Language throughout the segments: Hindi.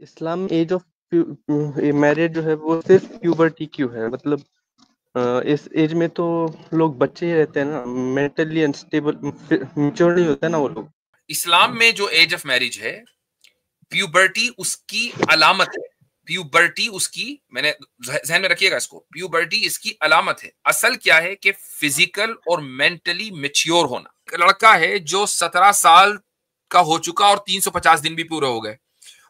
इस्लाम एज ऑफ मैरिज जो है वो सिर्फ प्यूबर्टी क्यों है? मतलब इस एज में तो लोग बच्चे ही रहते हैं ना, मेंटली अनस्टेबल, मैच्योर नहीं होते ना वो लोग। इस्लाम में जो एज ऑफ मैरिज है, प्यूबर्टी उसकी अलामत है। प्यूबर्टी उसकी, मैंने ध्यान में रखिएगा इसको, प्यूबर्टी इसकी अलामत है। असल क्या है कि फिजिकल और मेंटली मैच्योर होना। लड़का है जो 17 साल का हो चुका और 350 दिन भी पूरे हो गए,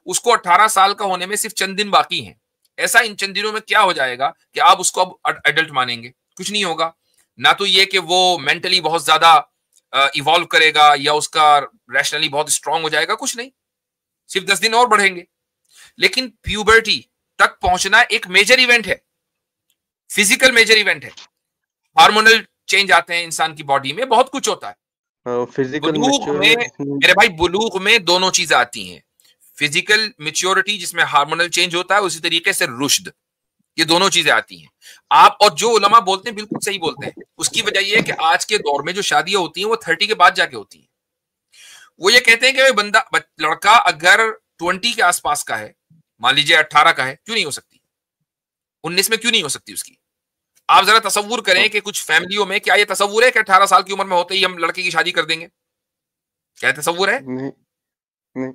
उसको 18 साल का होने में सिर्फ चंद दिन बाकी हैं। ऐसा इन चंद दिनों में क्या हो जाएगा कि आप उसको अब एडल्ट मानेंगे? कुछ नहीं होगा। ना तो ये कि वो मेंटली बहुत ज्यादा इवॉल्व करेगा या उसका रैशनली बहुत स्ट्रांग हो जाएगा, कुछ नहीं, सिर्फ 10 दिन और बढ़ेंगे। लेकिन प्यूबर्टी तक पहुंचना एक मेजर इवेंट है, फिजिकल मेजर इवेंट है। हार्मोनल चेंज आते हैं इंसान की बॉडी में, बहुत कुछ होता है। फिजिकल बुलूग में मैच्योर मेरे भाई, बुलूग में दोनों चीजें आती हैं, फिजिकल मेच्योरिटी जिसमें हार्मोनल चेंज होता है, उसी तरीके से रुश्द, ये दोनों चीजें आती हैं। आप और जो उलमा बोलते हैं बिल्कुल सही बोलते हैं। उसकी वजह यह है कि आज के दौर में जो शादियां होती हैं वो 30 के बाद जाके होती हैं। वो ये कहते हैं कि बंदा लड़का अगर 20 के आसपास का है, मान लीजिए 18 का है, क्यों नहीं हो सकती? 19 में क्यों नहीं हो सकती उसकी? आप जरा तसव्वुर करें कि कुछ फैमिलियों में क्या ये तसव्वुर है कि 18 साल की उम्र में होते ही हम लड़के की शादी कर देंगे? क्या तसव्वुर है? नहीं, नहीं।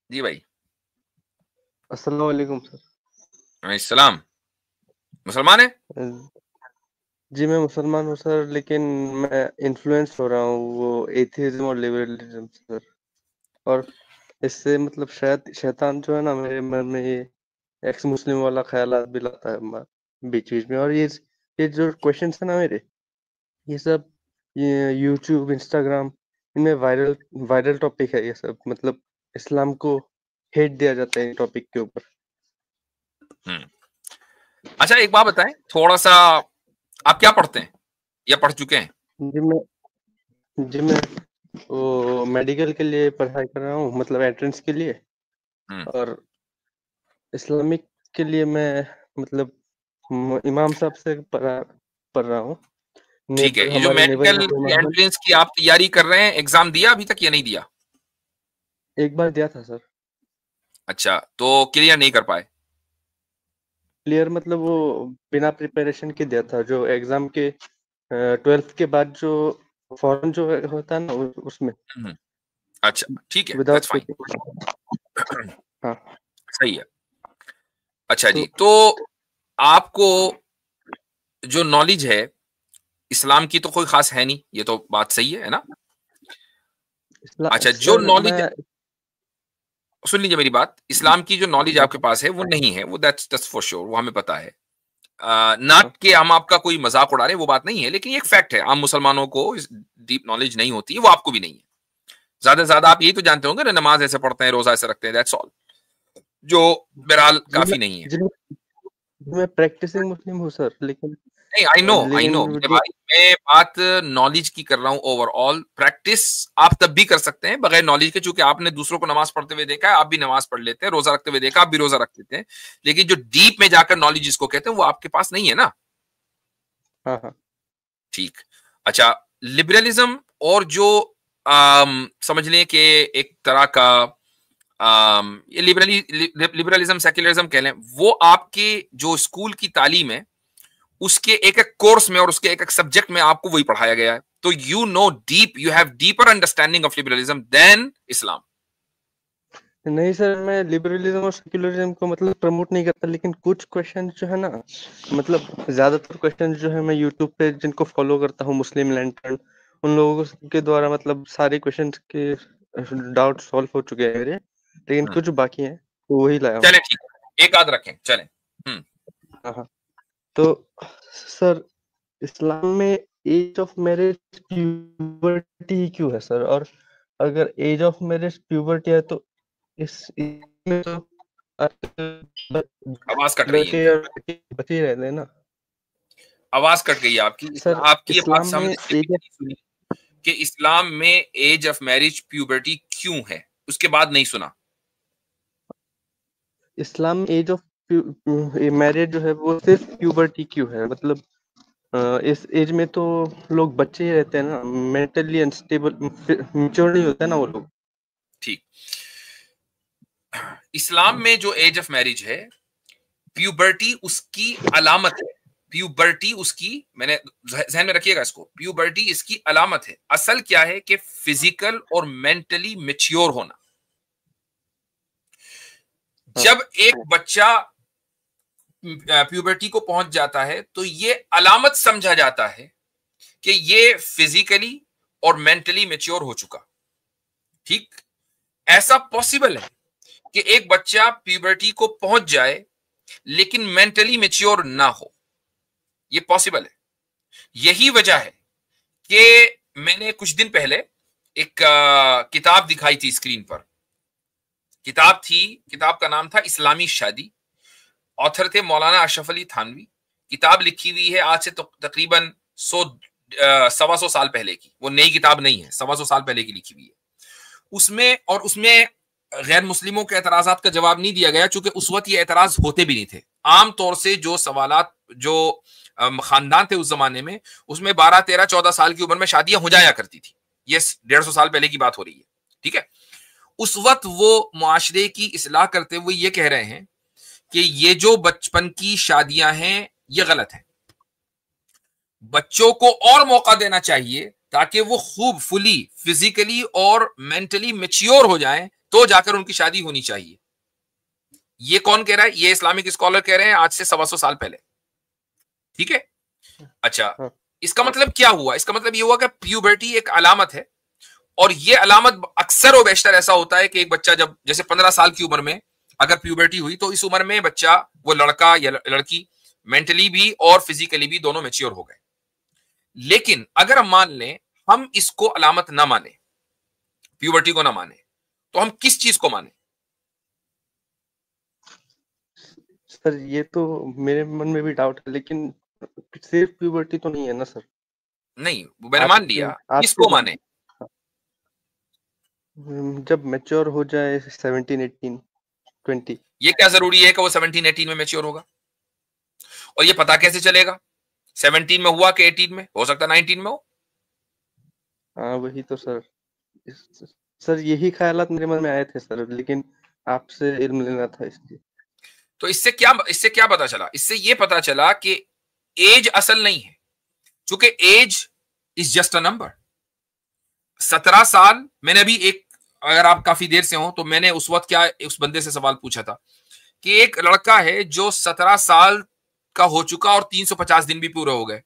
जी भाई। अस्सलाम वालेकुम सर। सलाम। मुसलमान है? जी मैं मुसलमान हूँ सर, लेकिन मैं इन्फ्लुएंस हो रहा हूँ वो एथिज्म और लिबरलिज्म से सर। और इससे मतलब शायद शैतान जो है ना मेरे मन में ये एक्स मुस्लिम वाला ख्यालात भी लाता है बीच बीच में। और ये जो क्वेश्चंस है ना मेरे, ये सब ये यूट्यूब इंस्टाग्राम इनमें वायरल वायरल टॉपिक है ये सब। मतलब इस्लाम को हेट दिया जाता है इन टॉपिक के ऊपर। अच्छा एक बात बताएं, थोड़ा सा, आप क्या पढ़ते हैं या पढ़ चुके हैं? जी मैं वो मेडिकल के लिए पढ़ाई कर रहा हूँ, मतलब एंट्रेंस के लिए। और इस्लामिक के लिए मैं मतलब इमाम साहब से पढ़ रहा हूँ। ठीक है। ये जो हमारे मेडिकल नेबर एंट्रेंस की आप तैयारी कर रहे हैं, एग्जाम दिया अभी तक या नहीं दिया? एक बार दिया था सर। अच्छा, तो क्लियर नहीं कर पाए? क्लियर मतलब वो बिना प्रिपरेशन के दिया था, जो एग्जाम के 12th के बाद जो फॉरन जो होता है ना उसमें। अच्छा ठीक है, विदाउट दैट्स फाइन। हाँ। सही है। अच्छा तो जी, तो आपको जो नॉलेज है इस्लाम की तो कोई खास है नहीं, ये तो बात सही है ना? अच्छा, जो सर नॉलेज, मैं सुन लीजिए मेरी बात, इस्लाम की जो नॉलेज आपके पास है वो नहीं है, वो दैट्स फॉर श्योर, वो हमें पता है। ना कि हम आपका कोई मजाक उड़ा रहे हैं, वो बात नहीं है, लेकिन एक फैक्ट है, आम मुसलमानों को डीप नॉलेज नहीं होती है, वो आपको भी नहीं है। ज्यादा से ज्यादा आप यही तो जानते होंगे ना, नमाज ऐसे पढ़ते हैं, रोजा ऐसे रखते हैं, दैट्स ऑल, जो बहरहाल जी काफी नहीं है। मैं प्रैक्टिसिंग मुस्लिम हूँ सर, लेकिन नहीं, आई नो मेरे लेकिन भाई, मैं बात नॉलेज की कर रहा हूँ ओवरऑल। प्रैक्टिस आप तब भी कर सकते हैं बगैर नॉलेज के, चूंकि आपने दूसरों को नमाज पढ़ते हुए देखा है, आप भी नमाज पढ़ लेते हैं, रोजा रखते हुए देखा, आप भी रोजा रख लेते हैं, लेकिन जो डीप में जाकर नॉलेज जिसको कहते हैं वो आपके पास नहीं है ना। हाँ हाँ। ठीक। अच्छा, लिबरलिज्म और जो समझ लें कि एक तरह का ये लिबरलिज्म सेक्युलरिज्म कह लें, वो आपके जो स्कूल की तालीम है उसके एक एक कोर्स में और उसके एक एक सब्जेक्ट में आपको वही पढ़ाया गया है। तो you know deep, you have deeper understanding of liberalism than Islam. नहीं सर, मैं लिबरलिज्म और सेक्युलरिज्म को मतलब प्रमोट नहीं करता, लेकिन कुछ क्वेश्चन जो है ना, मतलब ज्यादातर क्वेश्चन जो है मैं यूट्यूब पे जिनको फॉलो करता हूँ, मुस्लिम लैंटर्न, उन लोगों के द्वारा मतलब सारे क्वेश्चन के डाउट सॉल्व हो चुके हैं मेरे, लेकिन कुछ बाकी हैं तो वही लाया हूँ। चले ठीक है, एक आध रखें, चले। हाँ हाँ। तो सर, इस्लाम में एज ऑफ मैरिज प्यूबर्टी क्यों है सर? और अगर एज ऑफ मैरिज प्यूबर्टी है तो इसमें तो आवाज कट रही है लड़के इनकी, और लड़की बचे ही रहते हैं ना आवाज कट गई है आपकी। सर। आपकी ये बात इस्लाम में हमने सिर्फ एज इतनी सुनी कि इस्लाम में एज ऑफ मैरिज प्यूबर्टी क्यों है, उसके बाद नहीं सुना। इस्लाम एज ऑफ मैरिज जो है वो सिर्फ प्यूबर्टी क्यों है? मतलब इस एज में तो लोग बच्चे ही रहते हैं ना, मेंटली अनस्टेबल, मैच्योर नहीं होते ना वो लोग। ठीक। इस्लाम में जो एज ऑफ मैरिज है, प्यूबर्टी उसकी अलामत है। प्यूबर्टी उसकी, मैंने ध्यान में रखिएगा इसको, प्यूबर्टी इसकी अलामत है। असल क्या है कि फिजिकल और मेंटली मैच्योर होना। जब एक बच्चा प्यूबर्टी को पहुंच जाता है तो ये अलामत समझा जाता है कि ये फिजिकली और मेंटली मैच्योर हो चुका। ठीक, ऐसा पॉसिबल है कि एक बच्चा प्यूबर्टी को पहुंच जाए लेकिन मेंटली मैच्योर ना हो, ये पॉसिबल है। यही वजह है कि मैंने कुछ दिन पहले एक किताब दिखाई थी स्क्रीन पर। किताब का नाम था इस्लामी शादी। ऑथर थे मौलाना अशरफ अली थानवी। किताब लिखी हुई है आज से तो तकरीबन 100-125 साल पहले की। वो नई किताब नहीं है, 125 साल पहले की लिखी हुई है। उसमें गैर मुस्लिमों के एतराजात का जवाब नहीं दिया गया, चूंकि उस वक्त ये एतराज होते भी नहीं थे। आमतौर से जो सवालात जो खानदान थे उस जमाने में, उसमें 12, 13, 14 साल की उम्र में शादियां हो जाया करती थी। ये 150 साल पहले की बात हो रही है। ठीक है, उस वक्त वो मुआशरे की इस्लाह करते हुए ये कह रहे हैं कि ये जो बचपन की शादियां हैं ये गलत है। बच्चों को और मौका देना चाहिए ताकि वो खूब फुली फिजिकली और मेंटली मैच्योर हो जाएं, तो जाकर उनकी शादी होनी चाहिए। ये कौन कह रहा है? ये इस्लामिक स्कॉलर कह रहे हैं आज से 125 साल पहले। ठीक है, अच्छा, इसका मतलब क्या हुआ? इसका मतलब ये हुआ कि प्यूबर्टी एक अलामत है, और ये अलामत अक्सर और बेशतर ऐसा होता है कि एक बच्चा जब जैसे 15 साल की उम्र में अगर प्यूबर्टी हुई तो इस उम्र में बच्चा, वो लड़का या लड़की, मेंटली भी और फिजिकली भी दोनों मैच्योर हो गए। लेकिन अगर हम मान लें हम इसको अलामत ना माने, प्यूबर्टी को ना माने, तो हम किस चीज को माने? सर ये तो मेरे मन में भी डाउट है, लेकिन सिर्फ प्यूबर्टी तो नहीं है ना सर। नहीं, मैंने मान लिया, किसको माने? जब मैच्योर हो जाए 17, 18, 20। ये क्या जरूरी है कि वो 17, 18 में मैच्योर होगा? और ये पता कैसे चलेगा 17 में हुआ कि 18 में? हो सकता 19 में हो। हाँ वही तो सर। सर यही ख्यालात मेरे मन में आए थे सर, लेकिन आपसे इल्म लेना था इसलिए। तो इससे क्या पता चला? इससे ये पता चला कि एज असल नहीं है, क्योंकि age is just a number. 17 साल, मैंने अभी अगर आप काफी देर से हो तो मैंने उस वक्त क्या उस बंदे से सवाल पूछा था कि एक लड़का है जो 17 साल का हो चुका और 350 दिन भी पूरे हो गए,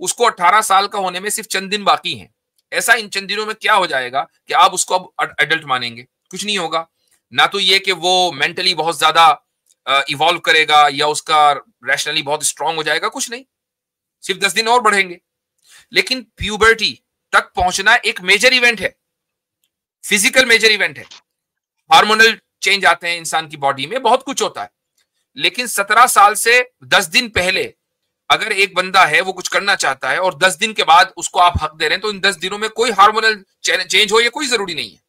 उसको 18 साल का होने में सिर्फ चंद दिन बाकी हैं। ऐसा इन चंद दिनों में क्या हो जाएगा कि आप उसको अब एडल्ट मानेंगे? कुछ नहीं होगा। ना तो ये कि वो मेंटली बहुत ज्यादा इवॉल्व करेगा या उसका रैशनली बहुत स्ट्रांग हो जाएगा, कुछ नहीं, सिर्फ 10 दिन और बढ़ेंगे। लेकिन प्यूबर्टी तक पहुंचना एक मेजर इवेंट है, फिजिकल मेजर इवेंट है। हार्मोनल चेंज आते हैं इंसान की बॉडी में, बहुत कुछ होता है। लेकिन 17 साल से 10 दिन पहले अगर एक बंदा है वो कुछ करना चाहता है और 10 दिन के बाद उसको आप हक दे रहे हैं, तो इन 10 दिनों में कोई हार्मोनल चेंज हो, ये कोई जरूरी नहीं है।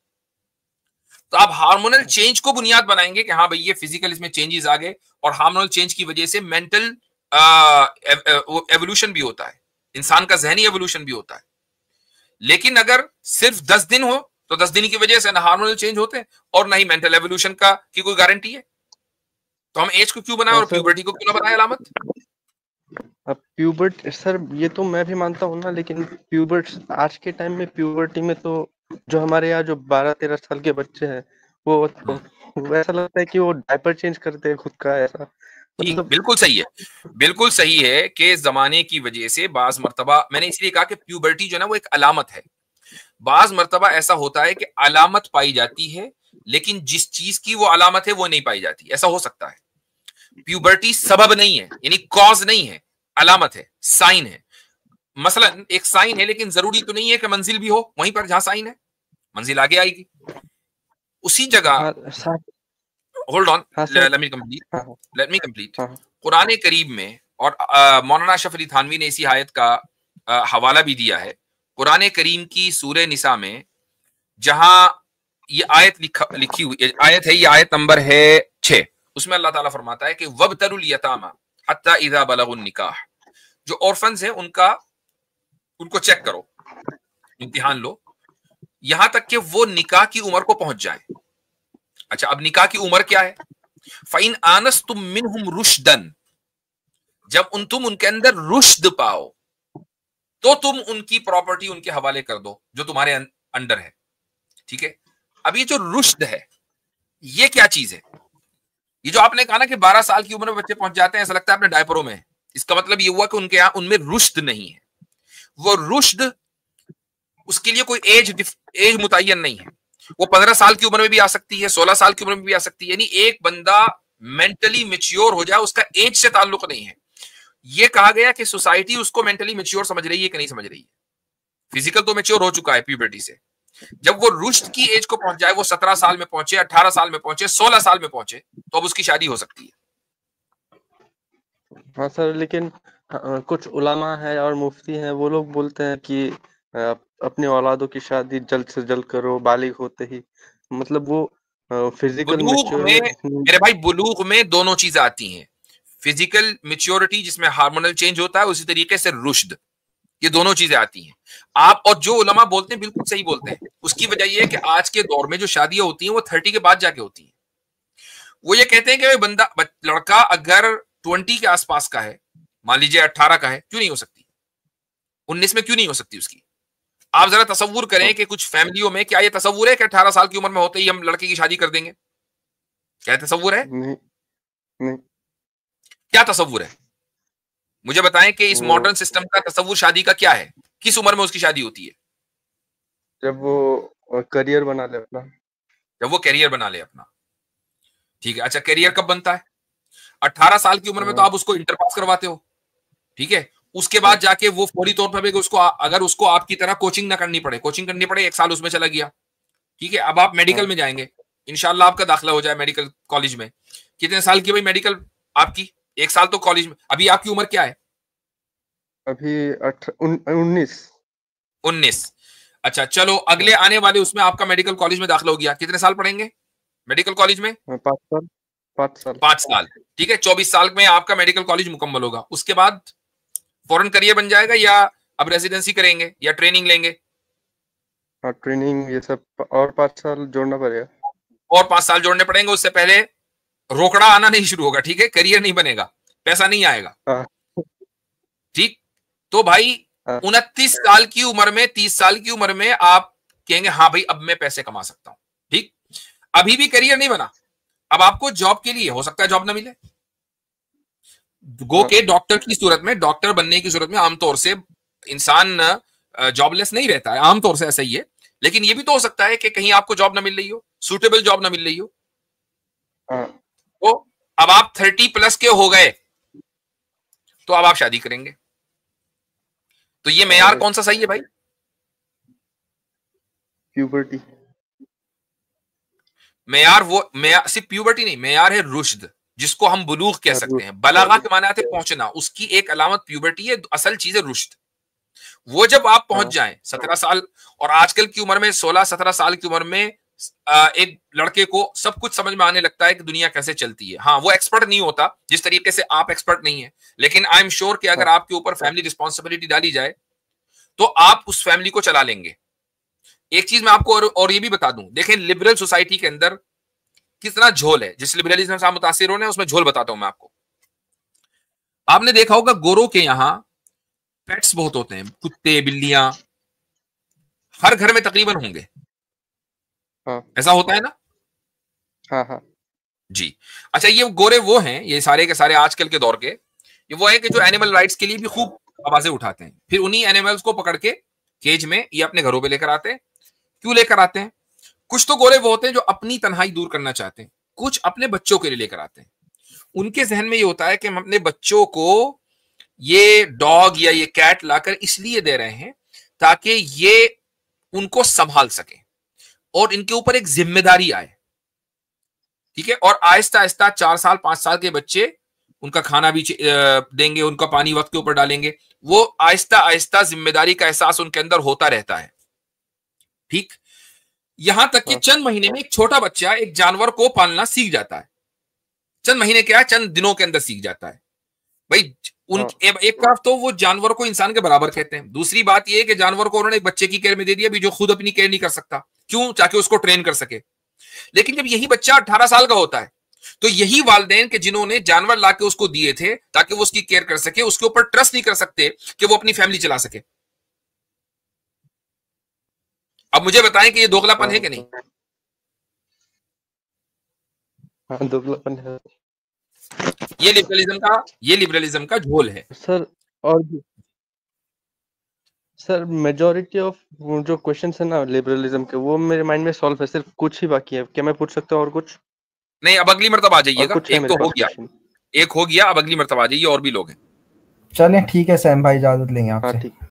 तो आप हार्मोनल चेंज को बुनियाद बनाएंगे कि हाँ भाई ये फिजिकल इसमें चेंजेस आ गए, और हार्मोनल चेंज की वजह से मेंटल एवोल्यूशन भी होता है, इंसान का जहनी एवोल्यूशन भी होता है। लेकिन अगर सिर्फ 10 दिन हो तो 10 दिन की वजह से ना हार्मोनल चेंज होते हैं और ना ही मेंटल एवोल्यूशन की कोई गारंटी है। तो हम एज को क्यों बनाए और प्यूबर्टी को क्यों ना बनाए अलामत? अब प्यूबर्ट सर ये तो मैं भी मानता हूँ ना, लेकिन प्यूबर्ट आज के टाइम में प्यूबर्टी में तो जो हमारे यहाँ जो 12-13 साल के बच्चे हैं वो ऐसा लगता है कि वो डायपर चेंज करते हैं खुद का, ऐसा मतलब बिल्कुल सही है, बिल्कुल सही है कि जमाने की वजह से बाज मर्तबा, मैंने इसलिए कहा कि प्यूबर्टी जो है ना वो एक अलामत है। बाज मर्तबा ऐसा होता है कि अलामत पाई जाती है लेकिन जिस चीज की वो अलामत है वो नहीं पाई जाती, ऐसा हो सकता है। प्यूबर्टी सबब नहीं है, यानी कॉज नहीं है, अलामत है, साइन है। मसलन एक साइन है, लेकिन जरूरी तो नहीं है कि मंजिल भी हो वहीं पर जहां साइन है, मंजिल आगे आएगी उसी जगह। Hold on, let me complete. Quran करीम में, और मौलाना अशरफ अली थानवी ने इसी आयत का हवाला भी दिया है, कुरान करीम की सूरह निसा में जहां ये आयत लिखी हुई आयत है, ये आयत नंबर है 6। उसमें अल्लाह ताला फरमाता है कि वब्तरुल यतामा हत्ता इज़ा बलगुन निकाह, जो ऑर्फन्स हैं उनको चेक करो, इम्तिहान लो, यहां तक कि वो निकाह की उम्र को पहुंच जाए। अच्छा, अब निकाह की उम्र क्या है? फाइन आनस तुम मिनहुम रुश्दन, जब तुम उनके अंदर रुश्द पाओ तो तुम उनकी प्रॉपर्टी उनके हवाले कर दो जो तुम्हारे अंडर है। ठीक है, अब ये जो रुश्द है ये क्या चीज है? ये जो आपने कहा ना कि 12 साल की उम्र में बच्चे पहुंच जाते हैं, ऐसा लगता है अपने डायपरों में, इसका मतलब ये हुआ कि उनके यहां उनमें रुश्द नहीं है। वो रुश्द, उसके लिए कोई एज मुतय्यन नहीं है। वो 15 साल की उम्र में भी आ सकती है, 16 साल की उम्र में भी आ सकती है। यानी एक बंदा मेंटली मेच्योर हो जाए, उसका एज से ताल्लुक नहीं है। ये कहा गया कि सोसाइटी उसको मेंटली मेच्योर समझ रही है कि नहीं समझ रही है। फिजिकल तो मेच्योर हो चुका है प्यूबर्टी से, जब वो रुश्द की एज को पहुंच जाए, वो 17 साल में पहुंचे, 18 साल में पहुंचे, 16 साल में पहुंचे, तो अब उसकी शादी हो सकती है। हाँ सर, लेकिन कुछ उलमा है और मुफ्ती हैं, वो लोग बोलते हैं कि अपनी औलादों की शादी जल्द से जल्द करो, बालिग होते ही। मतलब वो फिजिकल बुलूग में मैच्योरनेस। मेरे भाई, बुलूग में दोनों चीजें आती हैं। फिजिकल मेच्योरिटी जिसमें हार्मोनल चेंज होता है, उसी तरीके से रुश्द, ये दोनों चीजें आती हैं। आप और जो उलमा बोलते हैं बिल्कुल सही बोलते हैं। उसकी वजह यह है कि आज के दौर में जो शादियां होती हैं वो 30 के बाद जाके होती हैं। वो ये कहते हैं कि बंदा लड़का अगर 20 के आसपास का है, मान लीजिए 18 का है, क्यों नहीं हो सकती? 19 में क्यों नहीं हो सकती उसकी? आप जरा तसव्वुर करें कि कुछ फैमिलियों में क्या ये तसव्वुर है कि 18 साल की उम्र में होते ही हम लड़के की शादी कर देंगे? क्या तसव्वुर है? नहीं, नहीं। क्या तसव्वुर है? मुझे बताएं कि इस वो मॉडर्न सिस्टम का तसव्वुर शादी का क्या है? किस उम्र में उसकी शादी होती है? जब वो करियर बना ले अपना। जब वो कैरियर बना ले अपना। ठीक है, अच्छा कैरियर कब बनता है? 18 साल की उम्र में तो आप उसको इंटर पास करवाते हो। ठीक है, उसके बाद जाके वो फौरी तौर पर उसको, अगर उसको आपकी तरह कोचिंग ना करनी पड़े, कोचिंग करनी पड़े, 1 साल उसमें चला गया। ठीक है, अब आप मेडिकल में जाएंगे, इंशाल्लाह आपका दाखिला हो जाए मेडिकल कॉलेज में। कितने साल की भाई मेडिकल आपकी? 1 साल तो कॉलेज में। अभी आपकी उम्र क्या है? अभी 19। 19। अच्छा चलो, अगले आने वाले उसमें आपका मेडिकल कॉलेज में दाखिला हो गया, कितने साल पढ़ेंगे मेडिकल कॉलेज में? 5 साल। 5 साल। 5 साल। ठीक है, 24 साल में आपका मेडिकल कॉलेज मुकम्मल होगा। उसके बाद फॉरेन करियर बन जाएगा, या अब रेजिडेंसी करेंगे या ट्रेनिंग लेंगे? हाँ, ट्रेनिंग ये सब और 5 साल जोड़ना पड़ेगा। और 5 साल जोड़ने पड़ेंगे। उससे पहले रोकड़ा आना नहीं शुरू होगा। ठीक है, करियर नहीं बनेगा, पैसा नहीं आएगा। हाँ, ठीक, तो भाई हाँ। 29 साल की उम्र में, 30 साल की उम्र में आप कहेंगे हाँ भाई अब मैं पैसे कमा सकता हूं। ठीक, अभी भी करियर नहीं बना, अब आपको जॉब के लिए हो सकता है जॉब ना मिले। गो के डॉक्टर की सूरत में, डॉक्टर बनने की सूरत में आमतौर से इंसान जॉबलेस नहीं रहता है, आमतौर से ऐसा ही है। लेकिन ये भी तो हो सकता है कि कहीं आपको जॉब ना मिल रही हो, सूटेबल जॉब ना मिल रही हो। हाँ। तो अब आप 30+ के हो गए, तो अब आप शादी करेंगे। तो ये मेयार और कौन सा सही है भाई? प्यूबर्टी। मेयार सिर्फ प्यूबर्टी नहीं, मेयार है रुश्द, जिसको हम बुलूग कह सकते हैं। बलागा के माने आते पहुंचना, उसकी एक अलामत प्यूबर्टी है, असल चीज है रुश्द। वो जब आप पहुंच जाएं 17 साल, और आजकल की उम्र में 16-17 साल की उम्र में एक लड़के को सब कुछ समझ में आने लगता है कि दुनिया कैसे चलती है। हाँ, वो एक्सपर्ट नहीं होता जिस तरीके से आप एक्सपर्ट नहीं है, लेकिन आई एम श्योर कि अगर आपके ऊपर फैमिली रिस्पॉन्सिबिलिटी डाली जाए तो आप उस फैमिली को चला लेंगे। एक चीज मैं आपको और ये भी बता दूं, देखें लिबरल सोसाइटी के अंदर कितना झोल है। जिस लिबरलिज्म से आप मुतासिर हो रहे हैं उसमें झोल बताता हूं मैं आपको। आपने देखा होगा गोरों के यहां पेट्स बहुत होते हैं, कुत्ते बिल्लियां हर घर में तकरीबन होंगे। हाँ, ऐसा होता है ना? हाँ, हाँ। जी। अच्छा, ये गोरे वो हैं, ये सारे के सारे आजकल के दौर के, ये वो है कि जो एनिमल राइट्स के लिए भी खूब आवाजें उठाते हैं, फिर उन्हीं एनिमल्स को पकड़ के केज में ये अपने घरों पे लेकर आते हैं। क्यों लेकर आते हैं? कुछ तो गोरे वो होते हैं जो अपनी तन्हाई दूर करना चाहते हैं, कुछ अपने बच्चों के लिए लेकर आते हैं। उनके जहन में ये होता है कि हम अपने बच्चों को ये डॉग या ये कैट लाकर इसलिए दे रहे हैं ताकि ये उनको संभाल सके और इनके ऊपर एक जिम्मेदारी आए। ठीक है, और आहिस्ता आहिस्ता 4 साल 5 साल के बच्चे, उनका खाना भी देंगे, उनका पानी वक्त के ऊपर डालेंगे, वो आहिस्ता आहिस्ता जिम्मेदारी का एहसास उनके अंदर होता रहता है। ठीक, यहां तक कि चंद महीने में एक छोटा बच्चा एक जानवर को पालना सीख जाता है। चंद महीने क्या है, चंद दिनों के अंदर सीख जाता है भाई। एक तरफ तो वो जानवर को इंसान के बराबर कहते हैं, दूसरी बात ये है कि जानवर को उन्होंने एक बच्चे की केयर में दे दिया भी जो खुद अपनी केयर नहीं कर सकता। क्यों? ताकि उसको ट्रेन कर सके। लेकिन जब यही बच्चा 18 साल का होता है तो यही वालिदैन के जिन्होंने जानवर लाके उसको दिए थे ताकि वो उसकी केयर कर सके, उसके ऊपर ट्रस्ट नहीं कर सकते कि वो अपनी फैमिली चला सके। अब मुझे बताएं कि ये दोगलापन है कि नहीं? हाँ, दोगलापन है ये लिबरलिज्म का झोल है सर। और सर मेजॉरिटी ऑफ जो क्वेश्चंस है ना लिबरलिज्म के, वो मेरे माइंड में सॉल्व है, सिर्फ कुछ ही बाकी है। क्या मैं पूछ सकता हूँ और कुछ? नहीं, अब अगली मर्तबा आ और जाइएगा। कुछ है एक मेरे तो हो पास गया, क्वेश्चन। एक हो गया, अब अगली मर्तबा आ जाइए, और भी लोग हैं। चलें ठीक है सैम भाई, इजाजत लेंगे हाँ आपसे। ठीक है।